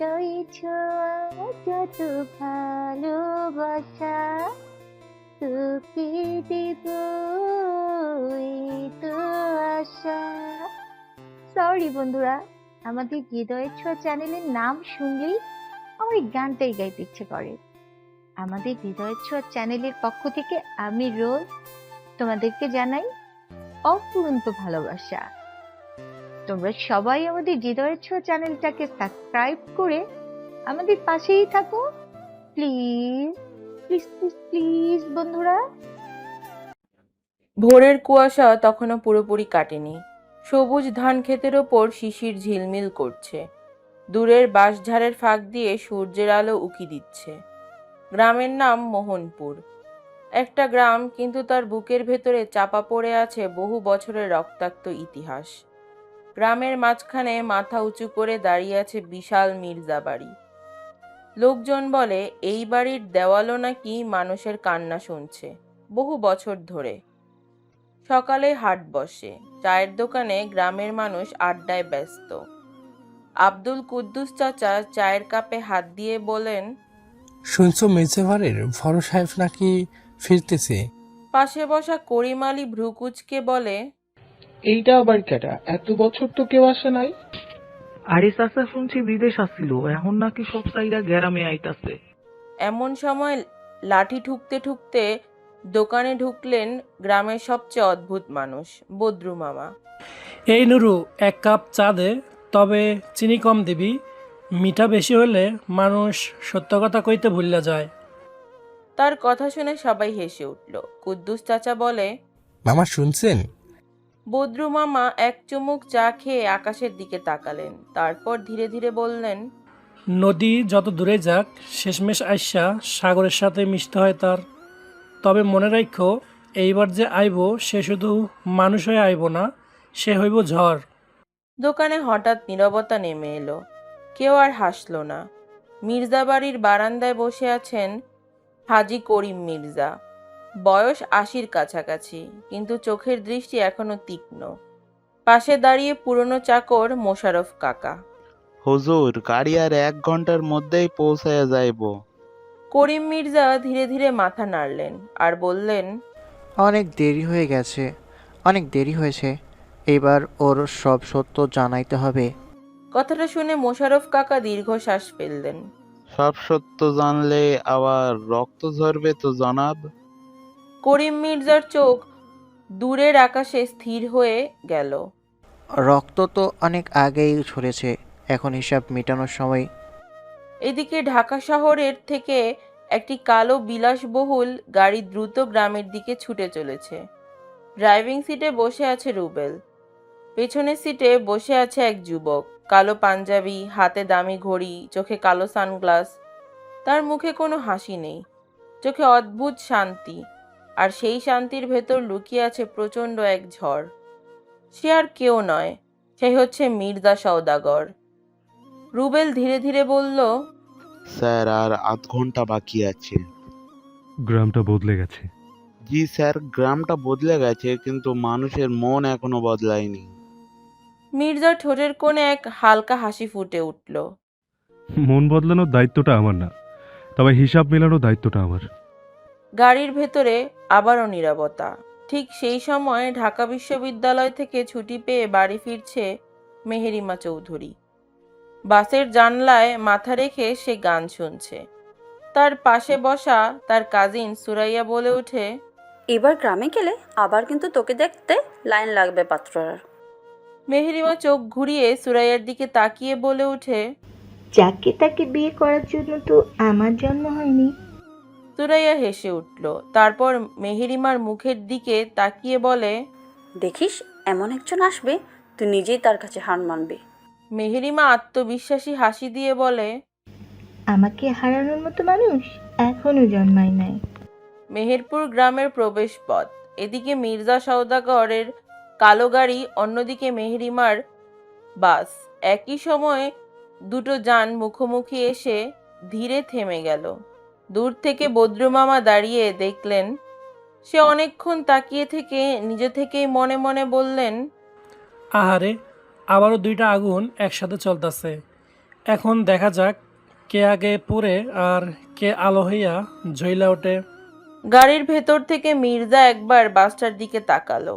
রয়েছো যত ভালোবাসা তোকে দেব এই তো আশা। সরি বন্ধুরা, আমাদের হৃদয়ের ছোঁয়া চ্যানেলের নাম শুনলেই আমার এই গানটাই গাইতে ইচ্ছে করে। আমাদের হৃদয়ের ছোঁয়া চ্যানেলের পক্ষ থেকে আমি রোজ তোমাদেরকে জানাই অফুরন্ত ভালোবাসা। তোমরা সবাই আমাদের হৃদয়ের ছোঁয়া চ্যানেলটাকে সাবস্ক্রাইব করে আমাদের পাশেই থাকো, প্লিজ প্লিজ প্লিজ প্লিজ বন্ধুরা। ভোরের কুয়াশা তখনও পুরোপুরি কাটেনি। সবুজ ধান ক্ষেতের ওপর শিশির ঝিলমিল করছে। দূরের বাঁশঝাড়ের ফাঁক দিয়ে সূর্যের আলো উকি দিচ্ছে। গ্রামের নাম মোহনপুর। একটা গ্রাম, কিন্তু তার বুকের ভেতরে চাপা পড়ে আছে বহু বছরের রক্তাক্ত ইতিহাস। গ্রামের মাঝখানে মাথা উঁচু করে দাঁড়িয়ে আছে বিশাল মির্জা বাড়ি। লোকজন বলে এই বাড়ির দেওয়ালও নাকি মানুষের কান্না শুনছে বহু বছর ধরে। সকালে হাট বসে, চায়ের দোকানে গ্রামের মানুষ আড্ডায় ব্যস্ত। আব্দুল কুদ্দুস চাচা চায়ের কাপে হাত দিয়ে বলেন, শুনছো মেজেবারের বড় সাহেব নাকি ফিরতেছে? পাশে বসা করিম আলী ভ্রুকুচকে বলে, এইটা আবার কেডা? এত বছর তো কেউ আসে নাই। আরে চাচা, শুনছি বিদেশ আসছিল, এখন নাকি সব সাইডা গ্যারামে আইতাছে। এমন সময় লাঠি ঠুকতে ঠুকতে দোকানে ঢুকলেন গ্রামের সবচেয়ে অদ্ভুত মানুষ, বদ্রু মামা। এই নুরু, এক কাপ চা দে, তবে চিনি কম দিবি। মিঠা বেশি হলে মানুষ সত্য কথা কইতে ভুললা যায়। তার কথা শুনে সবাই হেসে উঠল। কুদ্দুস চাচা বলে, মামা শুনছেন? বদ্রু মামা এক চুমুক চা খেয়ে আকাশের দিকে তাকালেন, তারপর ধীরে ধীরে বললেন, নদী যত দূরে যাক, শেষমেশ আইসা সাগরের সাথে মিশতে হয় তার। তবে মনে রাখো, এইবার যে আইব সে শুধু মানুষ হয়ে আইব না, সে হইব ঝড়। দোকানে হঠাৎ নীরবতা নেমে এলো। কেউ আর হাসল না। মির্জা বাড়ির বারান্দায় বসে আছেন হাজি করিম মির্জা। বয়স ৮০-র কাছাকাছি, কিন্তু চোখের দৃষ্টি এখনো তীক্ষ্ণ। পাশে দাঁড়িয়ে পুরনো চাকর মোশাররফ কাকা। হুজুর, গাড়ি আর 1 ঘন্টার মধ্যেই পৌঁছায়া যাইব। করিম মির্জা ধীরে ধীরে মাথা নাড়লেন আর বললেন, অনেক দেরি হয়ে গেছে, অনেক দেরি হয়েছে। এবার ওর সব সত্য জানাইতে হবে। কথাটা শুনে মোশাররফ কাকা দীর্ঘশ্বাস ফেললেন। সব সত্য জানলে আবার রক্ত ঝরবে তো জনাব। করিম মির্জার চোখ দূরের আকাশে স্থির হয়ে গেল। রক্ত তো অনেক আগেই ঝরেছে, এখন হিসাব মেটানোর সময়। এদিকে ঢাকা শহরের থেকে একটি কালো বিলাসবহুল গাড়ি দ্রুত গ্রামের দিকে ছুটে চলেছে। ড্রাইভিং সিটে বসে আছে রুবেল। পেছনের সিটে বসে আছে এক যুবক, কালো পাঞ্জাবি, হাতে দামি ঘড়ি, চোখে কালো সানগ্লাস। তার মুখে কোনো হাসি নেই, চোখে অদ্ভুত শান্তি, আর সেই শান্তির ভেতর লুকিয়ে আছে প্রচণ্ড এক ঝড়। সে আর কেউ নয়, সে হচ্ছে মির্জা সওদাগর। রুবেল ধীরে ধীরে বলল, স্যার, আর 0.5 ঘন্টা বাকি আছে। গ্রামটা বদলে গেছে। জি স্যার, গ্রামটা বদলে গেছে, কিন্তু মানুষের মন এখনো বদলায়নি। মির্জার ঠোঁটের কোণে এক হালকা হাসি ফুটে উঠল। মন বদলানোর দায়িত্বটা আমার না, তবে হিসাব মেলানোর দায়িত্বটা আমার। গাড়ির ভেতরে আবারও নীরবতা। ঠিক সেই সময় ঢাকা বিশ্ববিদ্যালয় থেকে ছুটি পেয়ে বাড়ি ফিরছে মেহেরিমা চৌধুরী। বাসের জানলায় মাথা রেখে সে গান শুনছে। তার পাশে বসা তার কাজিন সুরাইয়া বলে ওঠে, এবার গ্রামে গেলে আবার কিন্তু তোকে দেখতে লাইন লাগবে পাত্রর। মেহেরিমা চোখ ঘুরিয়ে সুরাইয়ার দিকে তাকিয়ে বলে ওঠে, যাকে তাকে বিয়ে করার জন্য তো আমার জন্ম হয়নি। সুরাইয়া হেসে উঠল, তারপর মেহেরিমার মুখের দিকে তাকিয়ে বলে, দেখিস, এমন একজন আসবে, তুই নিজেই তার কাছে হার মানবি। মেহেরিমা আত্মবিশ্বাসী হাসি দিয়ে বলে, আমাকে হারানোর মতো মানুষ এখনো জন্মায় নাই। মেহেরপুর গ্রামের প্রবেশ পথ। এদিকে মির্জা সওদাগরের কালো গাড়ি, অন্যদিকে মেহেরিমার বাস। একই সময়ে দুটো যান মুখোমুখি এসে ধীরে থেমে গেল। দূর থেকে বদ্রু মামা দাঁড়িয়ে দেখলেন। সে অনেকক্ষণ তাকিয়ে থেকে নিজে থেকেই মনে মনে বললেন, আহারে, আবারও দুইটা আগুন একসাথে চলতেছে। এখন দেখা যাক কে আগে পড়ে আর কে আলো হইয়া ঝইলা ওঠে। গাড়ির ভেতর থেকে মির্জা একবার বাসটার দিকে তাকালো,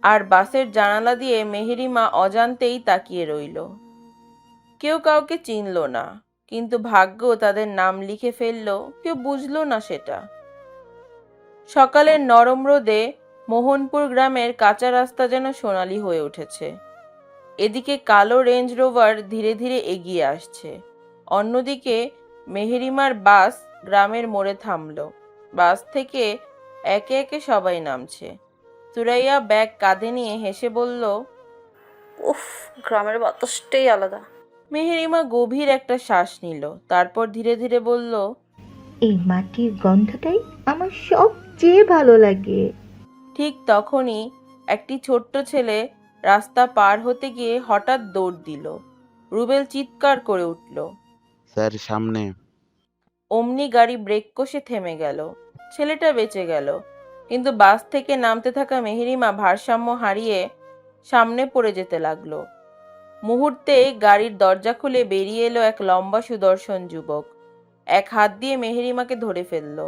আর বাসের জানালা দিয়ে মেহেরিমা অজান্তেই তাকিয়ে রইল। কেউ কাউকে চিনল না, কিন্তু ভাগ্য তাদের নাম লিখে ফেলল, কেউ বুঝলো না সেটা। সকালের নরম রোদে মোহনপুর গ্রামের কাঁচা রাস্তা যেন সোনালি হয়ে উঠেছে। এদিকে কালো রেঞ্জ রোভার ধীরে ধীরে এগিয়ে আসছে, অন্যদিকে মেহেরিমার বাস গ্রামের মোড়ে থামল। বাস থেকে একে একে সবাই নামছে। সুরাইয়া ব্যাগ কাঁধে নিয়ে হেসে বলল, উফ, গ্রামের বাতাসটাই আলাদা। মেহেরিমা গভীর একটা শ্বাস নিল, তারপর ধীরে ধীরে বলল, এই মাটির গন্ধটাই আমার সবচেয়ে ভালো লাগে। ঠিক তখনই একটি ছোট্ট ছেলে রাস্তা পার হতে গিয়ে হঠাৎ দৌড় দিল। রুবেল চিৎকার করে উঠল। স্যার সামনে। অমনি গাড়ি ব্রেক কষে থেমে গেল। ছেলেটা বেঁচে গেল, কিন্তু বাস থেকে নামতে থাকা মেহেরিমা ভারসাম্য হারিয়ে সামনে পড়ে যেতে লাগলো। মুহূর্তে গাড়ির দরজা খুলে বেরিয়ে এলো এক লম্বা সুদর্শন যুবক। এক হাত দিয়ে মেহেরিমাকে ধরে ফেলল।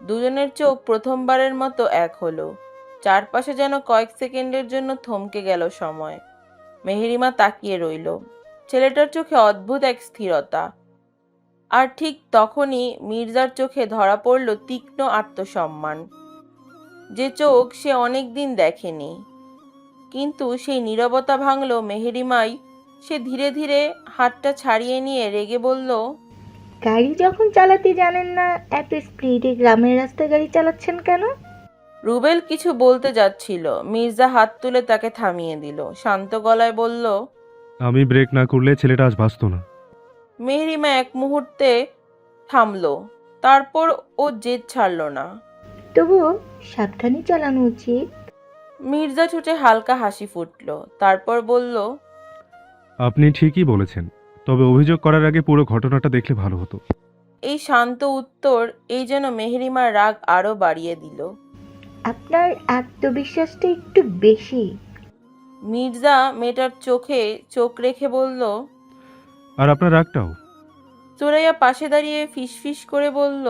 দুজনের চোখ প্রথমবারের মতো এক হলো। চারপাশে যেন কয়েক সেকেন্ডের জন্য থমকে গেল সময়। মেহেরিমা তাকিয়ে রইল। ছেলেটার চোখে অদ্ভুত এক স্থিরতা। আর ঠিক তখনই মির্জার চোখে ধরা পড়ল তীক্ষ্ণ আত্মসম্মান, যে চোখ সে অনেকদিন দেখেনি। কিন্তু সেই নীরবতা ভাঙল মেহেরিমাই। সে ধীরে ধীরে হাতটা ছাড়িয়ে নিয়ে রেগে বলল, গাড়ি যখন চালাতে জানেন না, এত স্পিডে গ্রামের রাস্তায় গাড়ি চালাচ্ছেন কেন? রুবেল কিছু বলতে যাচ্ছিল, মির্জা হাত তুলে তাকে থামিয়ে দিল। শান্ত গলায় বলল, আমি ব্রেক না করলে ছেলেটা আজ বাঁচত না। মেহেরিমা এক মুহূর্তে থামলো, তারপর ও জেদ ছাড়ল না। তবুও সাবধানে চালানো উচিত। মির্জা ঠোঁটে হালকা হাসি ফুটল, তারপর বলল, আপনি ঠিকই বলেছেন, তবে অভিযোগ করার আগে পুরো ঘটনাটা দেখলে ভালো হতো। এই শান্ত উত্তর এই যেন মেহেরিমার রাগ আরো বাড়িয়ে দিল। আপনার আত্মবিশ্বাসটা একটু বেশি। মির্জা মেয়েটার চোখে চোখ রেখে বলল। আর আপনার রাগটাও। সুরাইয়া পাশে দাঁড়িয়ে ফিসফিস করে বলল,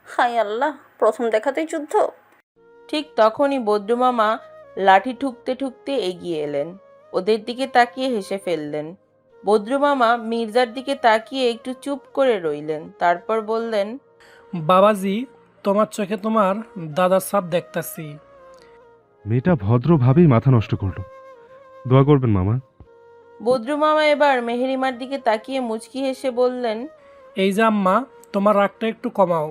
হাই আল্লাহ, প্রথম দেখাতেই যুদ্ধ। ঠিক তখনই বদ্রু মামা লাঠি ঠুকতে ঠুকতে এগিয়ে এলেন। ওদের দিকে তাকিয়ে হেসে ফেললেন। বদ্রু মামা মির্জার দিকে তাকিয়ে একটু চুপ করে রইলেন, তারপর বললেন, বাবাজি, তোমার চোখে তোমার দাদার ছাপ দেখতাছি। মেয়েটা ভদ্রভাবেই মাথা নষ্ট করলো। দোয়া করবেন মামা। বদ্রু মামা এবার মেহেরিমার দিকে তাকিয়ে মুচকি হেসে বললেন, এই যে আম্মা, তোমার রাগটা একটু কমাও।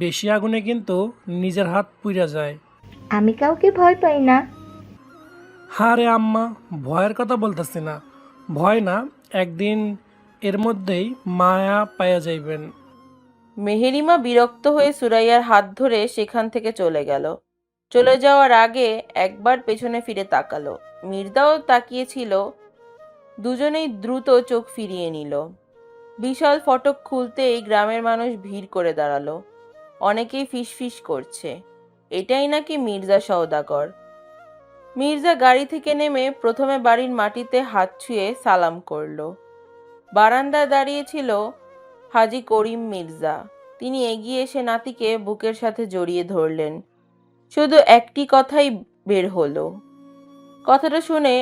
বেশি আগুনে কিন্তু নিজের হাত পুড়ে যায়। আমি কাউকে ভয় পাই না। হারে আম্মা, ভয়ের কথা বলতেছি না। ভয় না, একদিন এর মধ্যেই মায়া পাইয়া যাইবেন। মেহেরিমা বিরক্ত হয়ে সুরাইয়ার হাত ধরে সেখান থেকে চলে গেল। চলে যাওয়ার আগে একবার পেছনে ফিরে তাকালো। মির্জাও তাকিয়েছিল। দুজনেই দ্রুত চোখ ফিরিয়ে নিল। বিশাল ফটক খুলতেই গ্রামের মানুষ ভিড় করে দাঁড়ালো। অনেকেই ফিসফিস করছে, এটাই নাকি মির্জা সওদাগর। মির্জা গাড়ি থেকে নেমে প্রথমে বাড়ির মাটিতে হাত ছুঁয়ে সালাম করলো। বারান্দায় দাঁড়িয়েছিল হাজি করিম মির্জা। তিনি এগিয়ে এসে নাতিকে বুকের সাথে জড়িয়ে ধরলেন। শুধু একটি কথাই বের হলো। কথাটা শুনে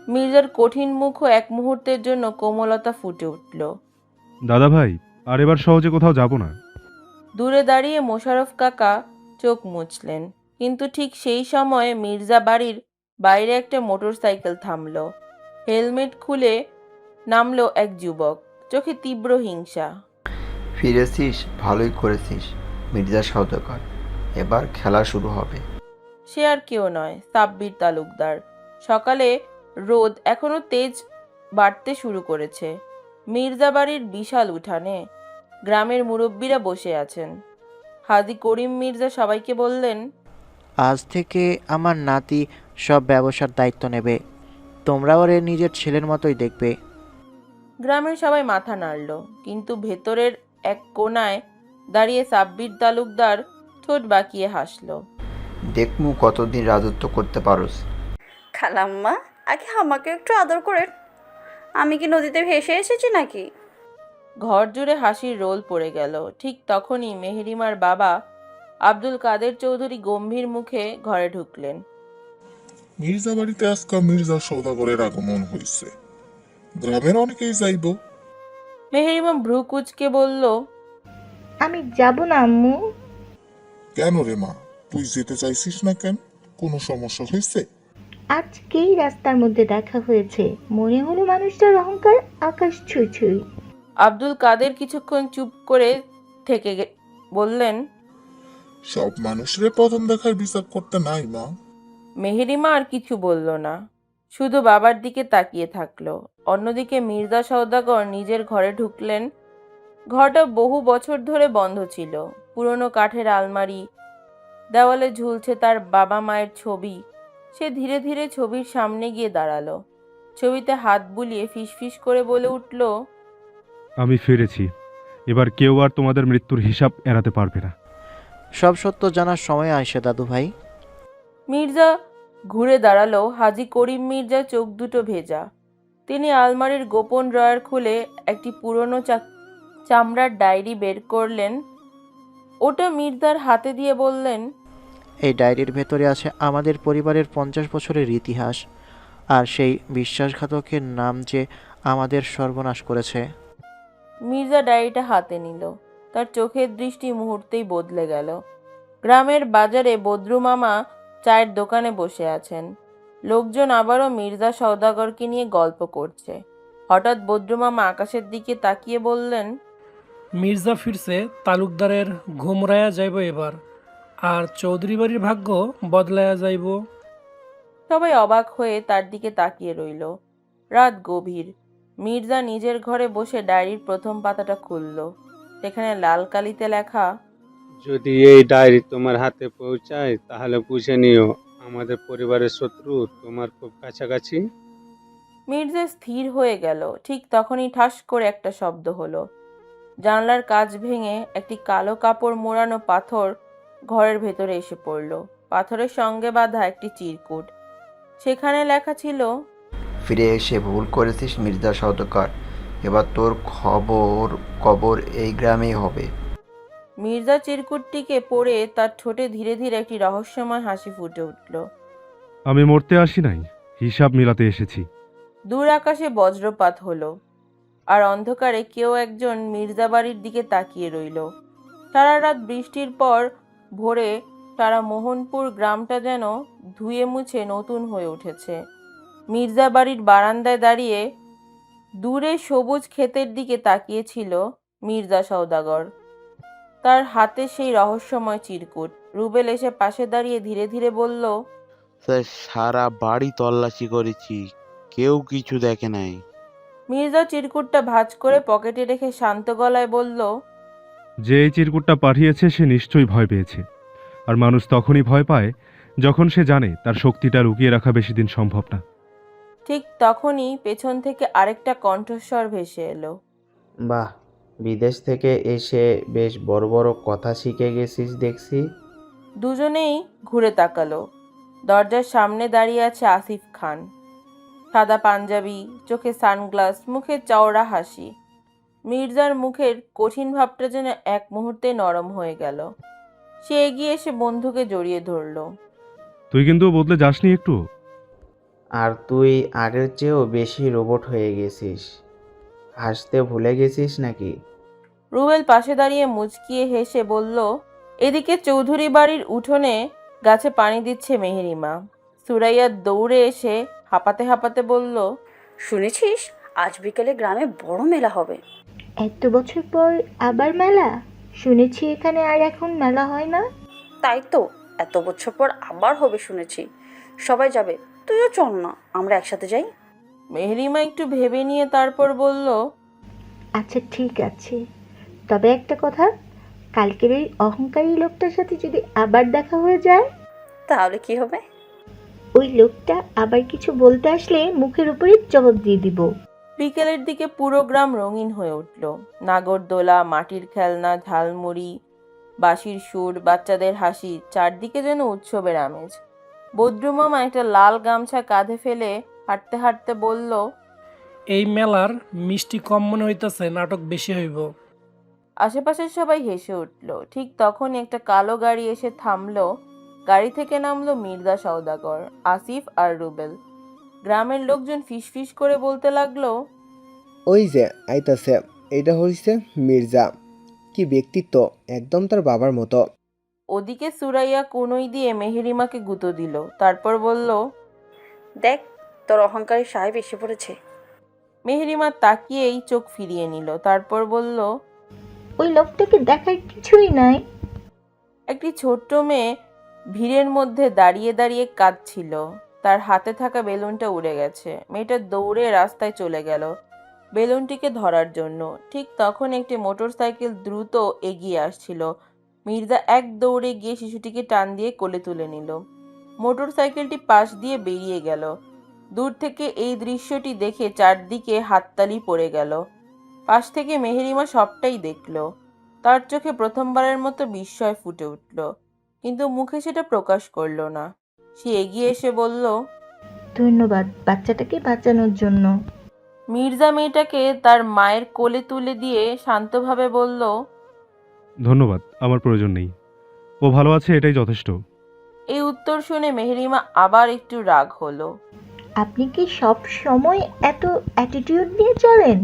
মির্জার কঠিন মুখও এক মুহূর্তের জন্য কোমলতা ফুটে উঠল। দাদা ভাই, আর এবার সহজে কোথাও যাব না। দূরে দাঁড়িয়ে মোশাররফ কাকা চোখ মুছলেন, কিন্তু ঠিক সেই সময়ে মির্জা বাড়ির বাইরে একটা মোটরসাইকেল থামলো। হেলমেট খুলে নামলো এক যুবক, চোখে তীব্র হিংসা। ফিরেছিস, ভালোই করেছিস মির্জা সওদাগর। এবার খেলা শুরু হবে। সে আর কেউ নয়, সাব্বির তালুকদার। সকালে রোদ এখনো তেজ বাড়তে শুরু করেছে। মির্জা বাড়ির বিশাল উঠানে গ্রামের মুরব্বীরা বসে আছেন। হাজি করিম মির্জা সবাইকে বললেন, আজ থেকে আমার নাতি সব ব্যবসার দায়িত্ব নেবে। তোমরা ওরে নিজের ছেলের মতোই দেখবে। গ্রামের সবাই মাথা নাড়ল, কিন্তু ভেতরের এক কোনায় দাঁড়িয়ে সাব্বির তালুকদার ঠোঁট বাঁকিয়ে হাসল। দেখমু কতদিন রাজত্ব করতে পারোস। খালাম্মা, আগে আমাকে একটু আদর করেন। আমি কি নদীতে ভেসে এসেছি নাকি? ঘর জুড়ে হাসির রোল পড়ে গেল। ঠিক তখনই মেহেরিমার বাবা আব্দুল কাদের চৌধুরী গম্ভীর মুখে ঘরে ঢুকলেন। মির্জা বাড়িতে আজকা মির্জা সওদাগরের আগমন হয়েছে, গ্রামের অনেকেই যাইব। মেহেরিমা ভ্রু কুঁচকে বলল, আমি যাব না আম্মু। কেন রে মা, তুই যেতে চাইছিস না কেন? কোনো সমস্যা হয়েছে? আজকেই রাস্তার মধ্যে দেখা হয়েছে, মনে হলো মানুষটার অহংকার আকাশ ছুঁই ছুঁই। আব্দুল কাদের কিছুক্ষণ চুপ করে থেকে বললেন, সব মানুষরে প্রথম দেখার বিচার করতে নাই মা। মেহেরিমা আর কিছু বলল না, শুধু বাবার দিকে তাকিয়ে থাকলো। অন্যদিকে মির্জা সওদাগর নিজের ঘরে ঢুকলেন। ঘরটা বহু বছর ধরে বন্ধ ছিল। পুরনো কাঠের আলমারি, দেওয়ালে ঝুলছে তার বাবা মায়ের ছবি। সে ধীরে ধীরে ছবির সামনে গিয়ে দাঁড়ালো। ছবিতে হাত বুলিয়ে ফিসফিস করে বলে উঠল, আমি ফিরেছি। এবার কেউ আর তোমাদের মৃত্যুর হিসাব এড়াতে পারবে না। সব সত্য জানার সময় আসে দাদু ভাই। মির্জা ঘুরে দাঁড়ালো। হাজী করিম মির্জা চোখ দুটো ভেজা। তিনি আলমারির গোপন ড্রয়ার খুলে একটি পুরনো চামড়ার ডায়েরি বের করলেন। ওটা মির্জার হাতে দিয়ে বললেন, এই ডায়েরির ভেতরে আছে আমাদের পরিবারের 50 বছরের ইতিহাস আর সেই বিশ্বাসঘাতকের নাম যে আমাদের সর্বনাশ করেছে। মির্জা ডায়েরিটা হাতে নিল। তার চোখের দৃষ্টি মুহূর্তেই বদলে গেল। গ্রামের বাজারে বদরু মামা চায়ের দোকানে বসে আছেন। লোকজন আবারও মির্জা সওদাগরকে নিয়ে গল্প করছে। হঠাৎ বদরু মামা আকাশের দিকে তাকিয়ে বললেন, মির্জা ফিরছে, তালুকদারের ঘুমরায়া যাইব এবার, আর চৌধুরী বাড়ির ভাগ্য বদলায়া যাইব। সবাই অবাক হয়ে তার দিকে তাকিয়ে রইল। রাত গভীর। মির্জা নিজের ঘরে বসে ডায়েরির প্রথম পাতাটা খুলল। সেখানে লাল কালিতে লেখা, যদি এই ডায়েরি তোমার হাতে পৌঁছায় তাহলে বুঝে নিও আমাদের পরিবারের শত্রু তোমার খুব কাছাকাছি। মির্জা স্থির হয়ে গেল। ঠিক তখনই ঠাস করে একটা শব্দ হলো। জানলার কাঁচ ভেঙে একটি কালো কাপড় মোড়ানো পাথর ঘরের ভেতরে এসে পড়ল। পাথরের সঙ্গে বাঁধা একটি চিরকুট। সেখানে লেখা ছিল, ফিরে এসে ভুল করেছিস মির্জা সওদাগর, এবার তোর কবর এই গ্রামেই হবে। মির্জা চিরকুটটিকে পড়ে তার ঠোঁটে ধীরে ধীরে একটি রহস্যময় হাসি ফুটে উঠল। আমি মরতে আসি নাই, হিসাব মিলাতে এসেছি। দূর আকাশে বজ্রপাত হলো, আর অন্ধকারে কেউ একজন মির্জা বাড়ির দিকে তাকিয়ে রইল। সারা রাত বৃষ্টির পর ভোরে সারা মোহনপুর গ্রামটা যেন ধুয়ে মুছে নতুন হয়ে উঠেছে। মির্জা বাড়ির বারান্দায় দাঁড়িয়ে দূরে সবুজ ক্ষেতের দিকে তাকিয়েছিল মির্জা সওদাগর। তার হাতে সেই রহস্যময় চিরকুট। রুবেল এসে পাশে দাঁড়িয়ে ধীরে ধীরে বলল, স্যার, সারা বাড়ি তল্লাশি করেছি, কেউ কিছু দেখে নাই। মির্জা চিরকুটটা ভাঁজ করে পকেটে রেখে শান্ত গলায় বলল, যে এই চিরকুটটা পাঠিয়েছে সে নিশ্চয়ই ভয় পেয়েছে। আর মানুষ তখনই ভয় পায় যখন সে জানে তার শক্তিটা লুকিয়ে রাখা বেশি দিন সম্ভব না। ঠিক তখনই পেছন থেকে আরেকটা কণ্ঠস্বর ভেসে এলো, বাহ, বিদেশ থেকে এসে বেশ বড় বড় কথা শিখে গেছিস দেখছি। দুজনেই ঘুরে তাকালো। দরজার সামনে দাঁড়িয়ে আছে আসিফ খান। সাদা পাঞ্জাবি, চোখে সানগ্লাস, মুখে চওড়া হাসি। মির্জার মুখের কঠিন ভাবটা যেন এক মুহূর্তে নরম হয়ে গেল। সে এগিয়ে এসে বন্ধুকে জড়িয়ে ধরল। তুই কিন্তু বদলে যাসনি একটু। আর তুই আগের চেয়েও বেশি রোবট হয়ে গেছিস। হাসতে ভুলে গেছিস নাকি? রুবেল পাশে দাঁড়িয়ে মুচকিয়ে হেসে বলল, এদিকে চৌধুরী বাড়ির উঠোনে গাছে পানি দিচ্ছে মেহেরিমা। সুরাইয়া দৌড়ে এসে হাঁপাতে হাঁপাতে বলল, শুনেছিস আজ বিকেলে গ্রামে বড় মেলা হবে? এত বছর পর আবার মেলা? শুনেছি এখানে আর এখন মেলা হয় না। তাই তো, এত বছর পর আবার হবে শুনেছি। সবাই যাবে, তুইও চল না, আমরা একসাথে যাই। মেহেরিমা একটু ভেবে নিয়ে তারপর বলল, আচ্ছা ঠিক আছে, তবে একটা কথা, কালকের ওই অহংকারী লোকটার সাথে যদি আবার দেখা হয়ে যায়? তাহলে কি হবে? ওই লোকটা আবার কিছু বলতে আসলে মুখের উপরে জবাব দিয়ে দিব। বিকেলের দিকে পুরো গ্রাম রঙিন হয়ে উঠল। নাগরদোলা, মাটির খেলনা, ঝালমুড়ি, বাঁশির সুর, বাচ্চাদের হাসি, চারদিকে যেন উৎসবের আমেজ। বদ্রু মামা একটা লাল গামছা কাঁধে ফেলে হাঁটতে হাঁটতে বলল, এই মেলার মিষ্টি কম মনে হইতেছে, নাটক বেশি হইব। আশেপাশের সবাই হেসে উঠল। ঠিক তখনই একটা কালো গাড়ি এসে থামলো। গাড়ি থেকে নামলো মির্জা সওদাগর, আসিফ আর রুবেল। গ্রামের লোকজন ফিসফিস করে বলতে লাগলো, ওই যে আইতাছে, এটা হইছে মির্জা। কি ব্যক্তিত্ব, একদম তার বাবার মতো। ওদিকে সুরাইয়া কনুই দিয়ে মেহেরিমাকে গুঁতো দিল, তারপর বলল, দেখ তোর অহংকারী সাহেব এসে পড়েছে। মেহেরিমা তাকিয়েই চোখ ফিরিয়ে নিল, তারপর বলল, ওই লোকটাকে দেখার কিছুই নাই। একটি ছোট্ট মেয়ে ভিড়ের মধ্যে দাঁড়িয়ে দাঁড়িয়ে কাঁদছিল। তার হাতে থাকা বেলুনটা উড়ে গেছে। মেয়েটা দৌড়ে রাস্তায় চলে গেল বেলুনটিকে ধরার জন্য। ঠিক তখন একটি মোটরসাইকেল দ্রুত এগিয়ে আসছিল। মির্জা এক দৌড়ে গিয়ে শিশুটিকে টান দিয়ে কোলে তুলে নিল। মোটরসাইকেলটি পাশ দিয়ে বেরিয়ে গেল। দূর থেকে এই দৃশ্যটি দেখে চারদিকে হাততালি পড়ে গেল। পাশ থেকে মেহেরিমা সবটাই দেখল। তার চোখে প্রথমবারের মতো বিস্ময় ফুটে উঠল, কিন্তু মুখে সেটা প্রকাশ করল না। সে এগিয়ে এসে বলল, ধন্যবাদ বাচ্চাটাকে বাঁচানোর জন্য। মির্জা মেয়েটাকে তার মায়ের কোলে তুলে দিয়ে শান্তভাবে বলল, ধন্যবাদ, আমার প্রয়োজন নেই। ও ভালো আছে, এটাই যথেষ্ট। এই উত্তর শুনে মেহেরিমা আবার একটু রাগ হলো। আপনি কি সব সময় এত অ্যাটিটিউড নিয়ে চলেন?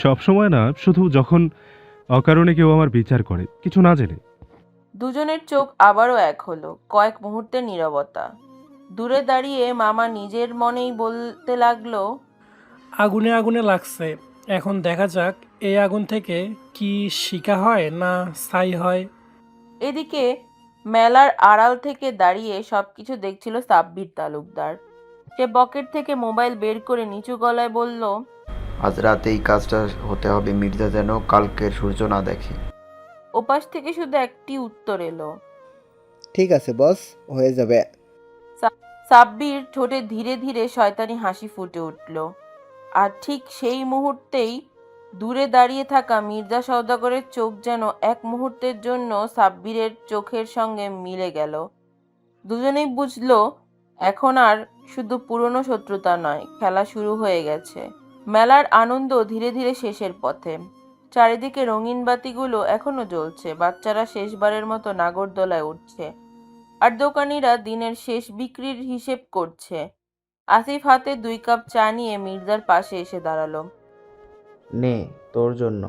সব সময় না, শুধু যখন অকারণে কেউ আমার বিচার করে, কিছু না জেনে। দুজনের চোখ আবারও এক হলো। কয়েক মুহূর্তের নীরবতা। দূরে দাঁড়িয়ে মামা নিজের মনেই বলতে লাগলো, আগুনে আগুনে লাগছে, এখন দেখা যাক এই আগুন থেকে কি শিকা হয় না ছাই হয়। এদিকে মেলার আড়াল থেকে দাঁড়িয়ে সবকিছু দেখছিল সাব্বির তালুকদার। সে পকেট থেকে মোবাইল বের করে নিচু গলায় বলল, আজ রাতে এই কাজটা হতে হবে, মির্জা যেন কালকের সূর্য না দেখে। ওপাশ থেকে শুধু একটি উত্তর এলো, ঠিক আছে বস, হয়ে যাবে। সাব্বির ঠোঁটে ধীরে ধীরে শয়তানি হাসি ফুটে উঠল। আর ঠিক সেই মুহূর্তেই দূরে দাঁড়িয়ে থাকা মির্জা সওদাগরের চোখ যেন এক মুহূর্তের জন্য সাব্বিরের চোখের সঙ্গে মিলে গেল। দুজনেই বুঝলো এখন আর শুধু পুরনো শত্রুতা নয়, খেলা শুরু হয়ে গেছে। মেলার আনন্দ ধীরে ধীরে শেষের পথে। চারিদিকে রঙিন বাতিগুলো এখনো জ্বলছে। বাচ্চারা শেষবারের মতো নাগরদোলায় উঠছে, আর দোকানিরা দিনের শেষ বিক্রির হিসেব করছে। আসিফ হাতে 2 কাপ চা নিয়ে মির্জার পাশে এসে দাঁড়ালো। নে তোর জন্য।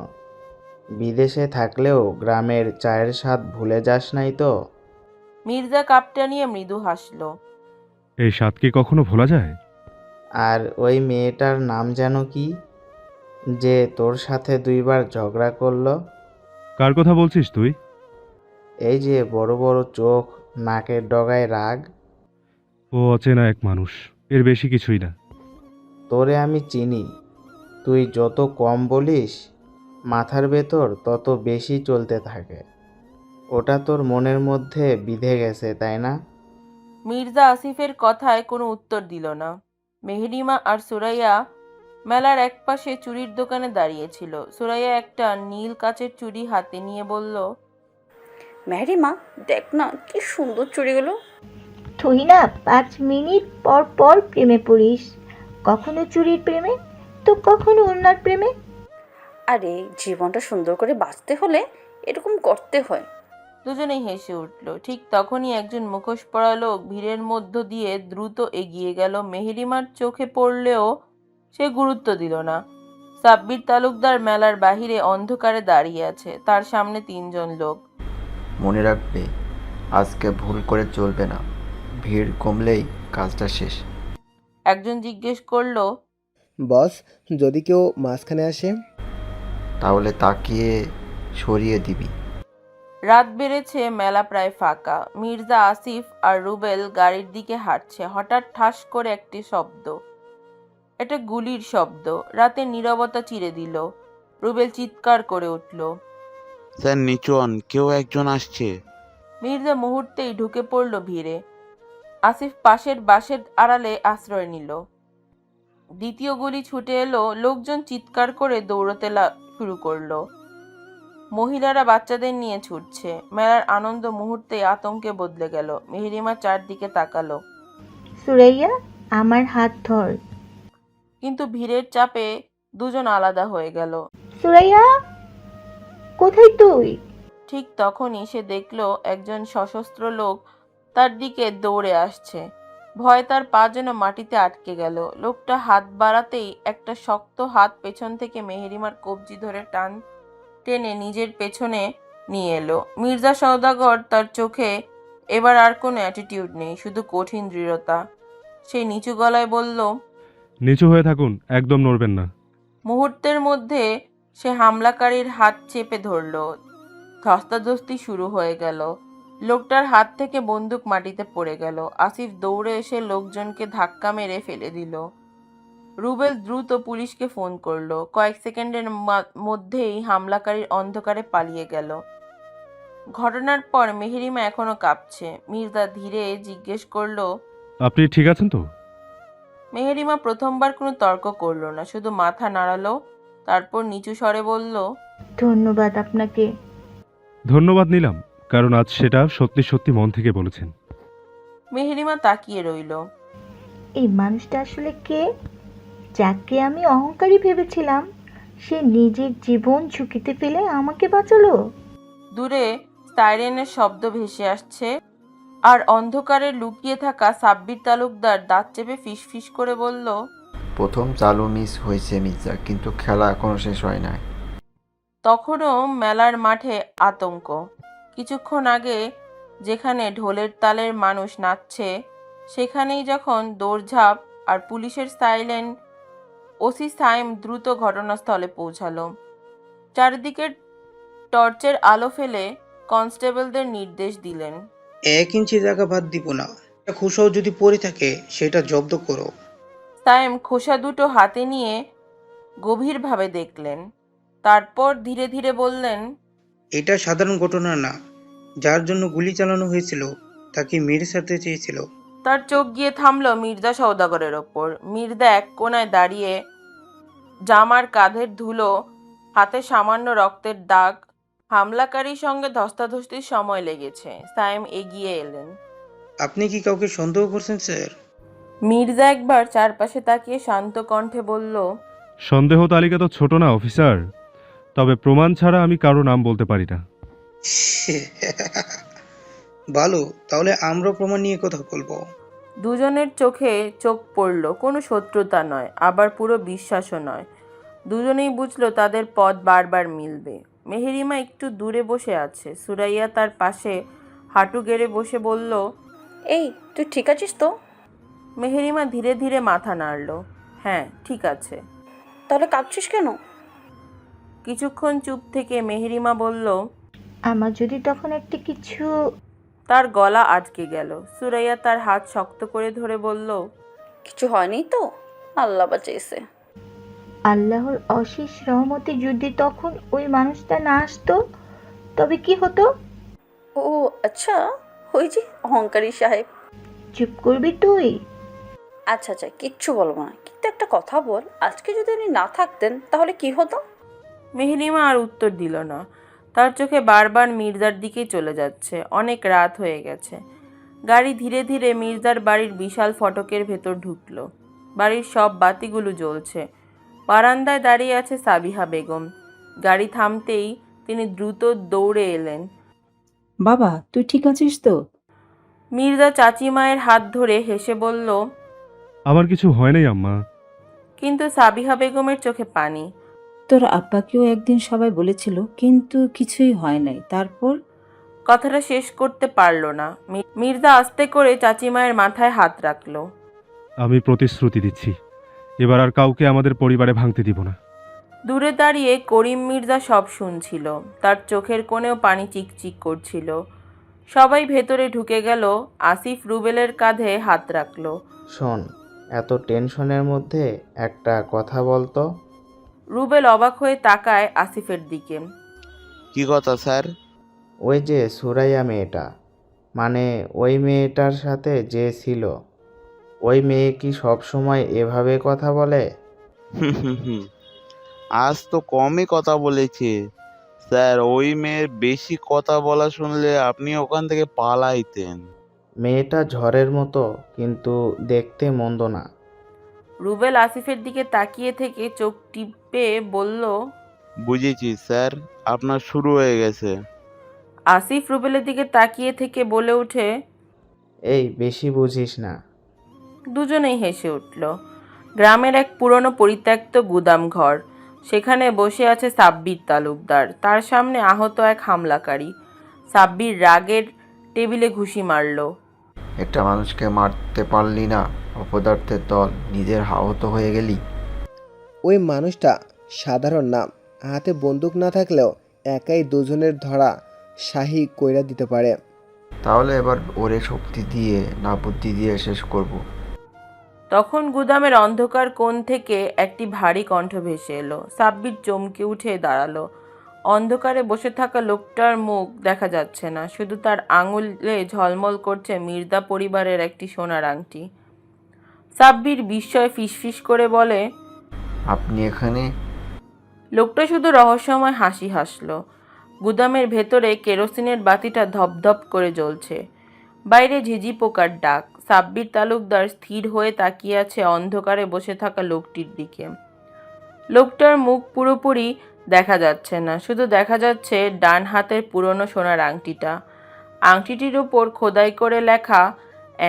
বিদেশে থাকলেও গ্রামের চায়ের স্বাদ ভুলে যাস নাই তো? মির্জা কাপটা নিয়ে মৃদু হাসলো। এই স্বাদ কি কখনো ভোলা যায়? আর ওই মেয়েটার নাম যেন কি, যে তোর সাথে 2 বার ঝগড়া করলো? কার কথা বলছিস তুই? এই যে বড় বড় চোখ, নাকের ডগায় রাগ। ও অচেনা এক মানুষ, এর বেশি কিছুই না। তোরে আমি চিনি। তুই যত কম বলিস, মাথার ভেতর তত বেশি চলতে থাকে। ওটা তোর মনের মধ্যে বিঁধে গেছে, তাই না? মির্জা আসিফের কথায় কোনো উত্তর দিল না। মেহেরিমা আর সুরাইয়া মেলার একপাশে চুড়ির দোকানে দাঁড়িয়েছিল। সুরাইয়া একটা নীল কাচের চুড়ি হাতে নিয়ে বলল, মেহেরিমা দেখ না কি সুন্দর চুড়িগুলো। তুই না 5 মিনিট পর পর প্রেমে পড়িস, কখনো চুরির প্রেমে তো কখনো অন্যার প্রেমে। আরে জীবনটা সুন্দর করে বাঁচতে হলে এরকম করতে হয়। দুজনেই হেসে উঠল। ঠিক তখনই একজন মুখোশ পরা লোক ভিড়ের মধ্য দিয়ে দ্রুত এগিয়ে গেল। মেহেরিমার চোখে পড়লেও সে গুরুত্ব দিল না। সাব্বির তালুকদার মেলার বাহিরে অন্ধকারে দাঁড়িয়ে আছে। তার সামনে 3 জন লোক। মনে রাখবে, আজকে ভুল করে চলবে না, ভিড় কমলেই কাজটা শেষ। একজন জিজ্ঞেস করলো, বস, যদি কেউ মাঝখানে আসে? তাহলে তাকিয়ে সরিয়ে দিবি। রাত বেড়েছে, মেলা প্রায় ফাঁকা। মির্জা, আসিফ আর রুবেল গাড়ির দিকে হাঁটছে। হঠাৎ ঠাস করে একটি শব্দ, একটা গুলির শব্দ রাতের নীরবতা চিরে দিল। রুবেল চিৎকার করে উঠল। স্যার নিচু হন, কেউ একজন আসছে। মির্জা মুহূর্তেই ঢুকে পড়ল ভিড়ে। আসিফ পাশের বাসের আড়ালে আশ্রয় নিল। দ্বিতীয় গুলি ছুটে এলো। লোকজন চিৎকার করে দৌড়তে শুরু করলো। মহিলারা বাচ্চাদের নিয়ে ছুটছে। মেলার আনন্দ মুহূর্তে আতঙ্কে বদলে গেল। মেহেরিমা চারদিকে তাকালো। সুরাইয়া, আমার হাত ধর। কিন্তু ভিড়ের চাপে দুজন আলাদা হয়ে গেল। সুরাইয়া, কোথায় তুই? ঠিক তখনই সে দেখলো একজন সশস্ত্র লোক তার দিকে দৌড়ে আসছে। ভয়ে তার পা যেন মাটিতে আটকে গেল। লোকটা হাত বাড়াতেই একটা শক্ত হাত পেছন থেকে মেহেরিমার কবজি ধরে টেনে নিজের পেছনে নিয়ে এলো। মির্জা সওদাগর, তার চোখে এবার আর কোনো অ্যাটিটিউড নেই, শুধু কঠিন দৃঢ়তা। সে নিচু গলায় বলল, নিচু হয়ে থাকুন, একদম নড়বেন না। মুহূর্তের মধ্যে সে হামলাকারীর হাত চেপে ধরল। ধস্তাধস্তি শুরু হয়ে গেল। লোকটার হাত থেকে বন্দুক মাটিতে পড়ে গেল। আসিফ দৌড়ে এসে লোকজনকে ধাক্কা মেরে ফেলে দিল। রুবেল দ্রুত পুলিশকে ফোন করলো। কয়েক সেকেন্ডের মধ্যেই হামলাকারীর অন্ধকারে পালিয়ে গেল। ঘটনার পর মেহেরিমা এখনো কাঁপছে। মির্জা ধীরে জিজ্ঞেস করলো, আপনি ঠিক আছেন তো? মেহেরিমা প্রথমবার কোনো তর্ক করলো না, শুধু মাথা নাড়ালো। তারপর নিচু স্বরে বলল, ধন্যবাদ আপনাকে। ধন্যবাদ নিলাম, কারণ আজ সেটা সত্যি সত্যি মন থেকে বলেছেন। মেহেরিমা তাকিয়ে রইল। এই মানুষটা আসলে কে? যাকে আমি অহংকারী ভেবেছিলাম, সে নিজের জীবন ঝুঁকিতে ফেলে আমাকে বাঁচালো। দূরে সাইরেনের শব্দ ভেসে আসছে, আর অন্ধকারে লুকিয়ে থাকা সাব্বির তালুকদার দাঁত চেপে ফিসফিস করে বলল, প্রথম চালু মিস হয়েছে মির্জা, কিন্তু খেলা এখনো শেষ হয় নাই। তখনও মেলার মাঠে আতঙ্ক। কিছুক্ষণ আগে যেখানে ঢোলের তালের মানুষ নাচছে, সেখানেই যখন দৌড়ঝাঁপ আর পুলিশের সাইলেন। ওসি সাইম দ্রুত ঘটনাস্থলে পৌঁছালো। চারিদিকে টর্চের আলো ফেলে কনস্টেবলদের নির্দেশ দিলেন, 1 ইঞ্চি জায়গা বাদ দিব না। খোসাও যদি পড়ে থাকে সেটা জব্দ করো। সাইম খোসা দুটো হাতে নিয়ে গভীরভাবে দেখলেন। তারপর ধীরে ধীরে বললেন, এটা সাধারণ ঘটনা না। যার জন্য গুলি চালানো হয়েছিল তাকে মেরে সারতে চেয়েছিল। তার চোখ গিয়ে থামল মির্জা সওদাগরের ওপর। মির্জা এক কোনায় দাঁড়িয়ে, জামার কাঁধের ধুলো, হাতে সামান্য রক্তের দাগ। হামলাকারীর সঙ্গে ধস্তাধস্তির সময় লেগেছে। সাইম এগিয়ে এলেন। আপনি কি কাউকে সন্দেহ করছেন স্যার? মির্জা একবার চারপাশে তাকিয়ে শান্ত কণ্ঠে বলল, সন্দেহ তালিকা তো ছোট না অফিসার, তবে প্রমাণ ছাড়া আমি কারো নাম বলতে পারি না। ভালো, তাহলে আমরা প্রমাণ নিয়ে কথা বলবো। দুজনের চোখে চোখ পড়ল। কোনো শত্রুতা নয়, আবার পুরো বিশ্বাসও নয়। দুজনেই বুঝলো তাদের পথ বারবার মিলবে। মেহেরিমা একটু দূরে বসে আছে। সুরাইয়া তার পাশে হাঁটু গেড়ে বসে বলল, এই তুই ঠিক আছিস তো? মেহেরিমা ধীরে ধীরে মাথা নাড়ল। হ্যাঁ, ঠিক আছে। তাহলে কাঁপছিস কেন? কিছুক্ষণ চুপ থেকে মেহেরিমা বলল, আমার যদি তখন একটা কিছু। তার গলা আটকে গেল। সুরাইয়া তার হাত শক্ত করে ধরে বলল, কিছু হয়নি তো? আল্লাহ বাঁচিয়েছে। আল্লাহর অশেষ রহমতে যদি তখন ওই মানুষটা না আসতো, তবে কি হতো? ও আচ্ছা, ওই যে অহংকারী সাহেব। চুপ করবি তুই? আচ্ছা আচ্ছা, কিচ্ছু বলবো না, কিন্তু একটা কথা বল, আজকে যদি উনি না থাকতেন তাহলে কি হতো? মেহেরিমা আর উত্তর দিল না। তার চোখে বারবার মির্জার দিকেই চলে যাচ্ছে। অনেক রাত হয়ে গেছে। গাড়ি ধীরে ধীরে মির্জার বাড়ির বিশাল ফটকের ভেতর ঢুকলো। বাড়ির সব বাতিগুলো জ্বলছে। বারান্দায় দাঁড়িয়ে আছে সাবিহা বেগম। গাড়ি থামতেই তিনি দ্রুত দৌড়ে এলেন। বাবা, তুই ঠিক আছিস তো? মির্জা চাচিমায়ের হাত ধরে হেসে বলল, আমার কিছু হয় নাই আম্মা। কিন্তু সাবিহা বেগমের চোখে পানি। তোর আব্বাকেও একদিন সবাই বলেছিল, কিন্তু কিছুই হয় নাই। তারপর? কথাটা শেষ করতে পারল না। মির্জা আস্তে করে চাচিমায়ের মাথায় হাত রাখলো। আমি প্রতিশ্রুতি দিচ্ছি, এবার আর কাউকে আমাদের পরিবারে ভাঙতে দিব না। দূরে দাঁড়িয়ে করিম মির্জা সব শুনছিল। তার চোখের কোণেও পানি চিকচিক করছিল। সবাই ভেতরে ঢুকে গেল। আসিফ রুবেলের কাঁধে হাত রাখলো। শোন, এত টেনশনের মধ্যে একটা কথা বলতো। রুবেল অবাক হয়ে তাকায় আসিফের দিকে। কি কথা স্যার? ওই যে সুরাইয়া মেয়েটা, মানে ওই মেয়েটার সাথে যে ছিল, ওই মেয়ে কি সব সময় এভাবে কথা বলে? আজ তো কমই কথা বলেছে স্যার। ওই মেয়ের বেশি কথা বলা শুনলে আপনি ওখান থেকে পালাইতেন। মেয়েটা ঝড়ের মতো, কিন্তু দেখতে মন্দ না। রুবেল আসিফের দিকে তাকিয়ে থেকে চোখ টিপে বলল, বুঝেছি স্যার, আপনার শুরু হয়ে গেছে। আসিফ রুবেলের দিকে তাকিয়ে থেকে বলে ওঠে, এই বেশি বুঝিস না। দুজনেই হেসে উঠল। গ্রামের এক পুরনো পরিত্যক্ত গুদাম ঘর, সেখানে বসে আছে সাব্বির তালুকদার, তার সামনে আহত এক হামলাকারী। সাব্বির রাগের টেবিলে ঘুষি মারল। একটা মানুষকে মারতে পারলি না, অপদার্থের দল, নিজের আহত হয়ে গেলি। ওই মানুষটা সাধারণ না, হাতে বন্দুক না থাকলেও একাই দুজনের ধরা শাহী কইরা দিতে পারে। তাহলে এবার ওরে শক্তি দিয়ে না বুদ্ধি দিয়ে শেষ করব। তখন গুদামের অন্ধকার কোণ থেকে একটি ভারী কণ্ঠ ভেসে এলো। সাব্বির চমকে উঠে দাঁড়ালো। অন্ধকারে বসে থাকা লোকটার মুখ দেখা যাচ্ছে না, শুধু তার আঙুলে ঝলমল করছে মির্জা পরিবারের একটি সোনার আংটি। সাব্বির বিস্ময়ে ফিসফিস করে বলে, আপনি এখানে? লোকটা শুধু রহস্যময় হাসি হাসল। গুদামের ভেতরে কেরোসিনের বাতিটা ধপধপ করে জ্বলছে, বাইরে ঝিঝি পোকার ডাক। সাব্বির তালুকদার স্থির হয়ে তাকিয়ে আছে অন্ধকারে বসে থাকা লোকটির দিকে। লোকটার মুখ পুরোপুরি দেখা যাচ্ছে না, শুধু দেখা যাচ্ছে ডান হাতের পুরনো সোনার আংটিটা। আংটিটির উপর খোদাই করে লেখা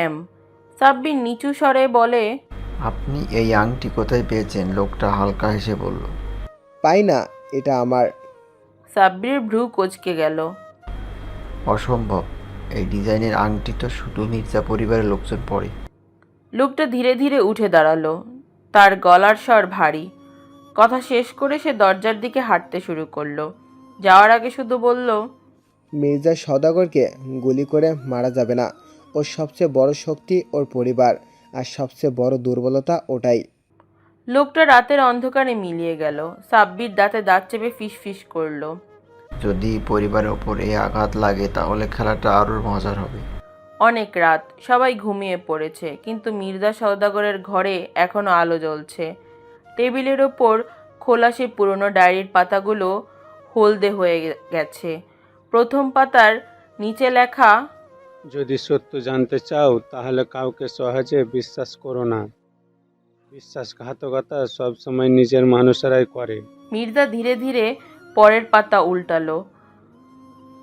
এম। সাব্বির নিচু স্বরে বলে, আপনি এই আংটি কোথায় পেয়েছেন? লোকটা হালকা হেসে বলল, পাই না, এটা আমার। সাব্বিরের ভ্রু কোঁচকে গেল। অসম্ভব, এই ডিজাইনের আংটি তো শুধু মির্জা পরিবারের লোকজন পরে। লোকটা ধীরে ধীরে উঠে দাঁড়ালো, তার গলার স্বর ভারী। কথা শেষ করে সে দরজার দিকে হাঁটতে শুরু করলো। যাওয়ার আগে শুধু বলল, মির্জা সওদাগরকে গুলি করে মারা যাবে না। ওর সবচেয়ে বড় শক্তি ওর পরিবার, আর সবচেয়ে বড় দুর্বলতা ওটাই। লোকটা রাতের অন্ধকারে মিলিয়ে গেল। সাব্বির দাঁতে দাঁত চেপে ফিসফিস করলো, যদি পরিবারের ওপর এই আঘাত লাগে তাহলে খেলাটা আরও মজার হবে। অনেক রাত, সবাই ঘুমিয়ে পড়েছে, কিন্তু মির্জা সওদাগরের ঘরে এখনো আলো জ্বলছে। টেবিলের ওপর খোলা সে পুরনো ডায়েরির পাতাগুলো হলদে হয়ে গেছে। প্রথম পাতার নিচে লেখা, যদি সত্য জানতে চাও তাহলে কাউকে সহজে বিশ্বাস করো না। বিশ্বাসঘাতকতা সবসময় নিজের মানুষেরাই করে। মির্জা ধীরে ধীরে পরের পাতা উল্টালো।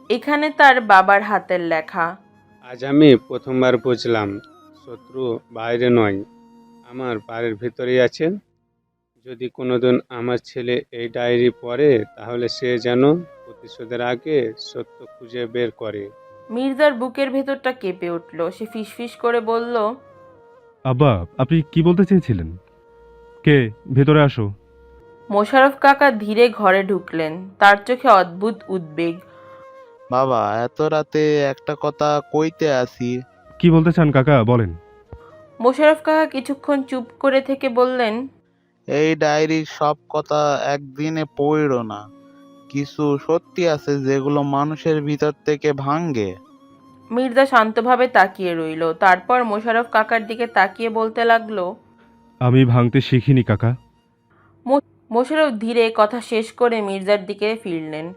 এখানে তার বাবার হাতের লেখা, আজ আমি প্রথমবার বুঝলাম শত্রু বাইরে নয়, আমার বাড়ির ভিতরেই আছে। যদি কোনোদিন আমার ছেলে এই ডায়েরি পড়ে তাহলে সে যেন প্রতিশোধের আগে সত্য খুঁজে বের করে। মির্জার বুকের ভেতরটা কেঁপে উঠল। সে ফিসফিস করে বলল, আব্বা, আপনি কি বলতে চেয়েছিলেন? কে? ভেতরে আসো। মোশাররফ কাকা ধীরে ঘরে ঢুকলেন, তার চোখে অদ্ভুত উদ্বেগ। বাবা, এত রাতে একটা কথা কইতে আসি। কি বলতে চান কাকা, বলেন। মোশাররফ কাকা কিছুক্ষণ চুপ করে থেকে বললেন, এই ডায়েরির সব কথা একদিনে পড়ো না। কিছু সত্যি আছে যেগুলো মানুষের ভিতর থেকে ভাঙ্গে। মির্জা শান্তভাবে তাকিয়ে রইল, তারপর মোশাররফ কাকার দিকে তাকিয়ে বলতে লাগলো, আমি ভাঙতে শিখিনি কাকা। মোশাররফ ধীরে কথা শেষ করে মির্জার দিকে ফিরলেন,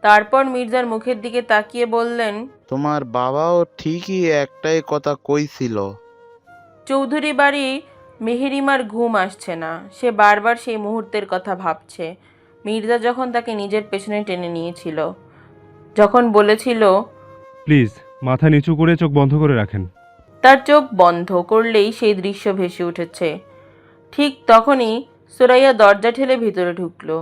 তারপর মির্জার মুখের দিকে তাকিয়ে বললেন, তোমার বাবাও ঠিকই একটাই কথা কইছিল। চৌধুরী বাড়ি মেহেরিমার ঘুম আসছে না, সে বারবার সেই মুহূর্তের কথা ভাবছে। মির্জা যখন তাকে নিজের পেছনে টেনে নিয়েছিল, যখন বলেছিল, প্লিজ মাথা নিচু করে চোখ বন্ধ করে রাখেন। তার চোখ বন্ধ করলেই সেই দৃশ্য ভেসে উঠেছে। ঠিক তখনই সুরাইয়া দরজা ঠেলে ভিতরে ঢুকলো,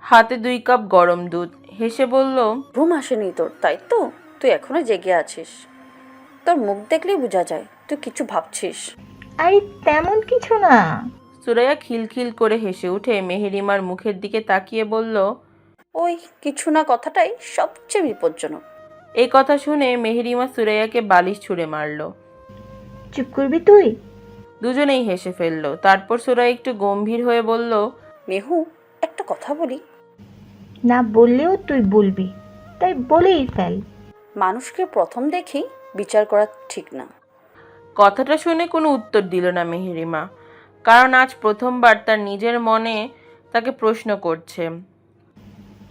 হাতে 2 কাপ গরম দুধ। হেসে বলল, ঘুম আসেনি তোর, তাই তো? তুই এখনো জেগে আছিস। তোর মুখ দেখলেই বোঝা যায় তুই কিছু ভাবছিস। আরে তেমন কিছু না। সুরাইয়া খিলখিল করে হেসে উঠে মেহেরিমার মুখের দিকে তাকিয়ে বলল, ওই কিছু না কথাটাই সবচেয়ে বিপজ্জনক। এই কথা শুনে মেহেরিমা সুরাইয়াকে বালিশ ছুঁড়ে মারল। চুপ করবি তুই? দুজনেই হেসে ফেলল। তারপর সুরাইয়া একটু গম্ভীর হয়ে বলল, মেহু, একটা কথা বলি। না বললেও তুই বলবি, তাই বলেই ফেল। মানুষকে প্রথম দেখেই বিচার করা ঠিক না। কথাটা শুনে কোনো উত্তর দিল না মেহেরিমা, কারণ আজ প্রথমবার তার নিজের মনে তাকে প্রশ্ন করছে,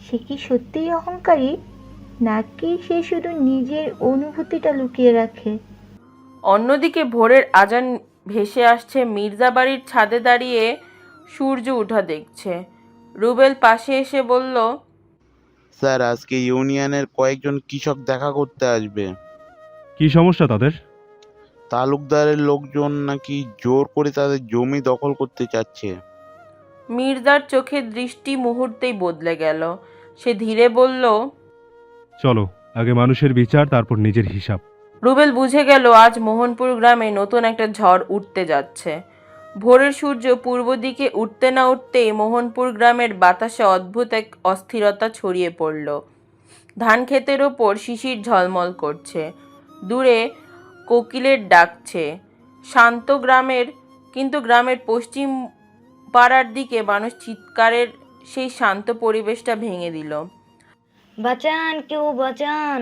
সে কি সত্যিই অহংকারী, নাকি সে শুধু নিজের অনুভূতিটা লুকিয়ে রাখে? অন্যদিকে ভোরের আজান ভেসে আসছে মির্জা বাড়ির ছাদে দাঁড়িয়ে সূর্য ওঠা দেখছে। রুবেল পাশে এসে বলল, স্যার, আজকে ইউনিয়নের কয়েকজন কৃষক দেখা করতে আসবে। কি সমস্যা তাদের? তালুকদারের লোকজন নাকি জোর করে তাদের জমি দখল করতে চাচ্ছে। মির্জার চোখের দৃষ্টি মুহূর্তেই বদলে গেল। সে ধীরে বলল, চলো, আগে মানুষের বিচার, তারপর নিজের হিসাব। রুবেল বুঝে গেল আজ মোহনপুর গ্রামে নতুন একটা ঝড় উঠতে যাচ্ছে। ভোরের সূর্য পূর্ব দিকে উঠতে না উঠতেই মোহনপুর গ্রামের বাতাসে অদ্ভুত এক অস্থিরতা ছড়িয়ে পড়ল। ধান ক্ষেতের ওপর শিশির ঝলমল করছে, দূরে কোকিলের ডাকছে। শান্ত গ্রামের, কিন্তু গ্রামের পশ্চিম পাড়ার দিকে মানুষ চিৎকারের সেই শান্ত পরিবেশটা ভেঙে দিল। বাঁচান, কেউ বাঁচান,